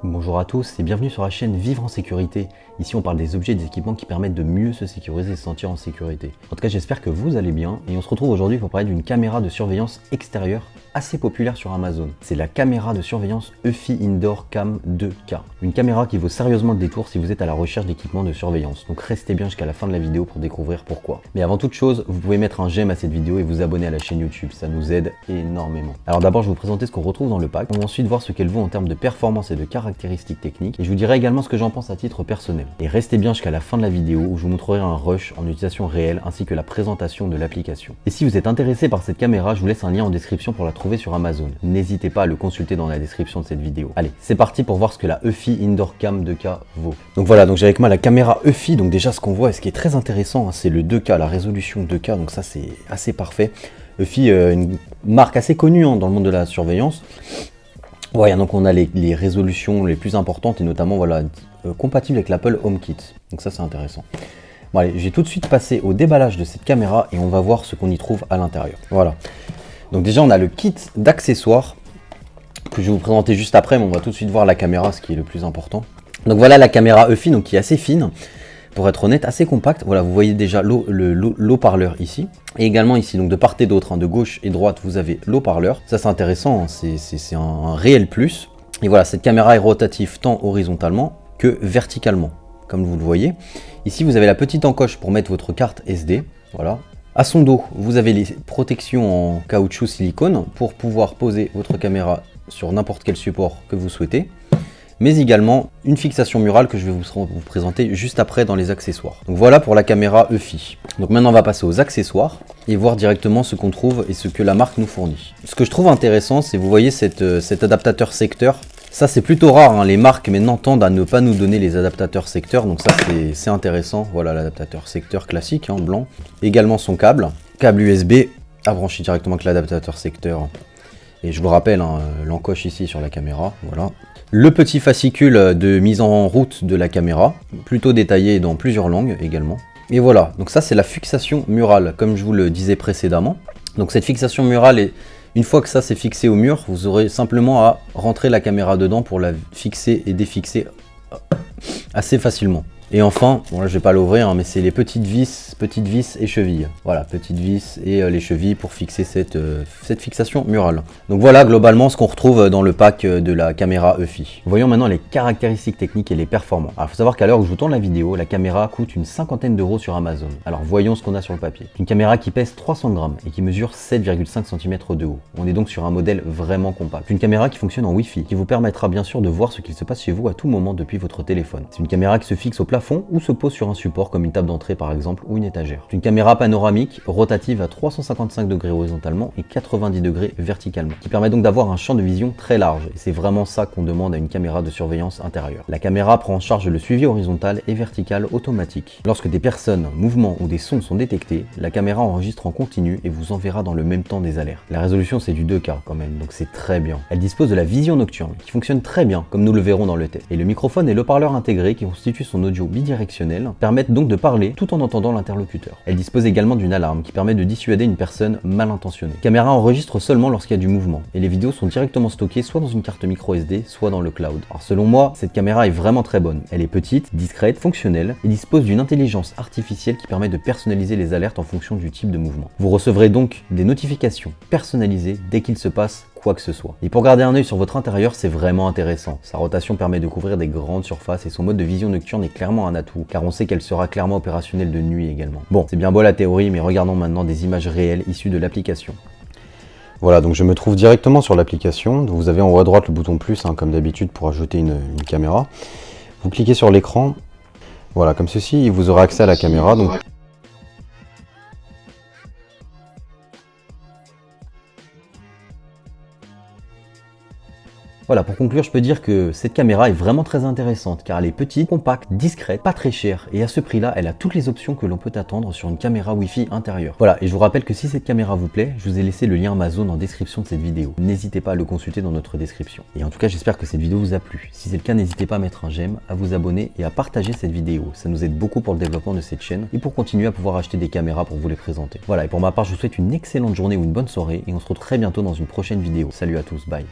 Bonjour à tous et bienvenue sur la chaîne Vivre en sécurité. Ici on parle des objets et des équipements qui permettent de mieux se sécuriser et se sentir en sécurité. En tout cas j'espère que vous allez bien et on se retrouve aujourd'hui pour parler d'une caméra de surveillance extérieure assez populaire sur Amazon. C'est la caméra de surveillance Eufy Indoor Cam 2K. Une caméra qui vaut sérieusement le détour si vous êtes à la recherche d'équipements de surveillance. Donc restez bien jusqu'à la fin de la vidéo pour découvrir pourquoi. Mais avant toute chose, vous pouvez mettre un j'aime à cette vidéo et vous abonner à la chaîne YouTube, ça nous aide énormément. Alors d'abord je vais vous présenter ce qu'on retrouve dans le pack. On va ensuite voir ce qu'elle vaut en termes de performance et de caractéristiques techniques et je vous dirai également ce que j'en pense à titre personnel. Et restez bien jusqu'à la fin de la vidéo où je vous montrerai un rush en utilisation réelle ainsi que la présentation de l'application. Et si vous êtes intéressé par cette caméra, je vous laisse un lien en description pour la trouver sur Amazon. N'hésitez pas à le consulter dans la description de cette vidéo. Allez, c'est parti pour voir ce que la Eufy Indoor Cam 2K vaut. Donc voilà, donc j'ai avec moi la caméra Eufy. Donc déjà ce qu'on voit et ce qui est très intéressant, c'est le 2K, la résolution 2K, donc ça c'est assez parfait. Eufy, une marque assez connue dans le monde de la surveillance. Voilà, donc on a les résolutions les plus importantes et notamment voilà, compatibles avec l'Apple HomeKit. Donc ça c'est intéressant. Bon allez, j'ai tout de suite passé au déballage de cette caméra et on va voir ce qu'on y trouve à l'intérieur. Voilà. Donc déjà on a le kit d'accessoires que je vais vous présenter juste après, mais on va tout de suite voir la caméra, ce qui est le plus important. Donc voilà la caméra Eufy, donc qui est assez fine, pour être honnête, assez compacte. Voilà, vous voyez déjà l'haut-parleur ici. Et également ici, donc de part et d'autre, de gauche et droite, vous avez l'haut-parleur. Ça c'est intéressant, c'est un réel plus. Et voilà, cette caméra est rotative tant horizontalement que verticalement, comme vous le voyez. Ici vous avez la petite encoche pour mettre votre carte SD, voilà. À son dos, vous avez les protections en caoutchouc silicone pour pouvoir poser votre caméra sur n'importe quel support que vous souhaitez, mais également une fixation murale que je vais vous présenter juste après dans les accessoires. Donc voilà pour la caméra Eufy. Donc maintenant on va passer aux accessoires et voir directement ce qu'on trouve et ce que la marque nous fournit. Ce que je trouve intéressant, c'est vous voyez cet adaptateur secteur. Ça c'est plutôt rare, les marques maintenant tendent à ne pas nous donner les adaptateurs secteurs, donc ça c'est intéressant. Voilà l'adaptateur secteur classique, blanc. Également son câble USB à brancher directement avec l'adaptateur secteur. Et je vous rappelle l'encoche ici sur la caméra, voilà. Le petit fascicule de mise en route de la caméra, plutôt détaillé dans plusieurs langues également. Et voilà, donc ça c'est la fixation murale, comme je vous le disais précédemment. Donc cette fixation murale une fois que ça c'est fixé au mur, vous aurez simplement à rentrer la caméra dedans pour la fixer et défixer assez facilement. Et enfin, bon là je vais pas l'ouvrir, mais c'est les petites vis et chevilles. Voilà, petites vis et les chevilles pour fixer cette fixation murale. Donc voilà globalement ce qu'on retrouve dans le pack de la caméra Eufy. Voyons maintenant les caractéristiques techniques et les performances. Alors il faut savoir qu'à l'heure où je vous tourne la vidéo, la caméra coûte une cinquantaine d'euros sur Amazon. Alors voyons ce qu'on a sur le papier. Une caméra qui pèse 300 grammes et qui mesure 7,5 cm de haut. On est donc sur un modèle vraiment compact. Une caméra qui fonctionne en Wi-Fi, qui vous permettra bien sûr de voir ce qu'il se passe chez vous à tout moment depuis votre téléphone. C'est une caméra qui se fixe au plafond ou se pose sur un support comme une table d'entrée par exemple ou une étagère. C'est une caméra panoramique rotative à 355 degrés horizontalement et 90 degrés verticalement, qui permet donc d'avoir un champ de vision très large et c'est vraiment ça qu'on demande à une caméra de surveillance intérieure. La caméra prend en charge le suivi horizontal et vertical automatique. Lorsque des personnes, mouvements ou des sons sont détectés, la caméra enregistre en continu et vous enverra dans le même temps des alertes. La résolution c'est du 2K quand même, donc c'est très bien. Elle dispose de la vision nocturne qui fonctionne très bien comme nous le verrons dans le test. Et le microphone et le parleur intégré qui constituent son audio bidirectionnel permettent donc de parler tout en entendant l'interlocuteur. Elle dispose également d'une alarme qui permet de dissuader une personne mal intentionnée. La caméra enregistre seulement lorsqu'il y a du mouvement et les vidéos sont directement stockées soit dans une carte micro SD, soit dans le cloud. Alors selon moi, cette caméra est vraiment très bonne. Elle est petite, discrète, fonctionnelle et dispose d'une intelligence artificielle qui permet de personnaliser les alertes en fonction du type de mouvement. Vous recevrez donc des notifications personnalisées dès qu'il se passe quoi que ce soit. Et pour garder un œil sur votre intérieur, c'est vraiment intéressant. Sa rotation permet de couvrir des grandes surfaces et son mode de vision nocturne est clairement un atout, car on sait qu'elle sera clairement opérationnelle de nuit également. Bon, c'est bien beau la théorie, mais regardons maintenant des images réelles issues de l'application. Voilà, donc je me trouve directement sur l'application. Vous avez en haut à droite le bouton plus, comme d'habitude, pour ajouter une caméra. Vous cliquez sur l'écran, voilà, comme ceci, et vous aurez accès à la caméra. Donc voilà, pour conclure, je peux dire que cette caméra est vraiment très intéressante car elle est petite, compacte, discrète, pas très chère et à ce prix-là, elle a toutes les options que l'on peut attendre sur une caméra Wi-Fi intérieure. Voilà, et je vous rappelle que si cette caméra vous plaît, je vous ai laissé le lien Amazon en description de cette vidéo. N'hésitez pas à le consulter dans notre description. Et en tout cas, j'espère que cette vidéo vous a plu. Si c'est le cas, n'hésitez pas à mettre un j'aime, à vous abonner et à partager cette vidéo. Ça nous aide beaucoup pour le développement de cette chaîne et pour continuer à pouvoir acheter des caméras pour vous les présenter. Voilà, et pour ma part, je vous souhaite une excellente journée ou une bonne soirée et on se retrouve très bientôt dans une prochaine vidéo. Salut à tous, bye.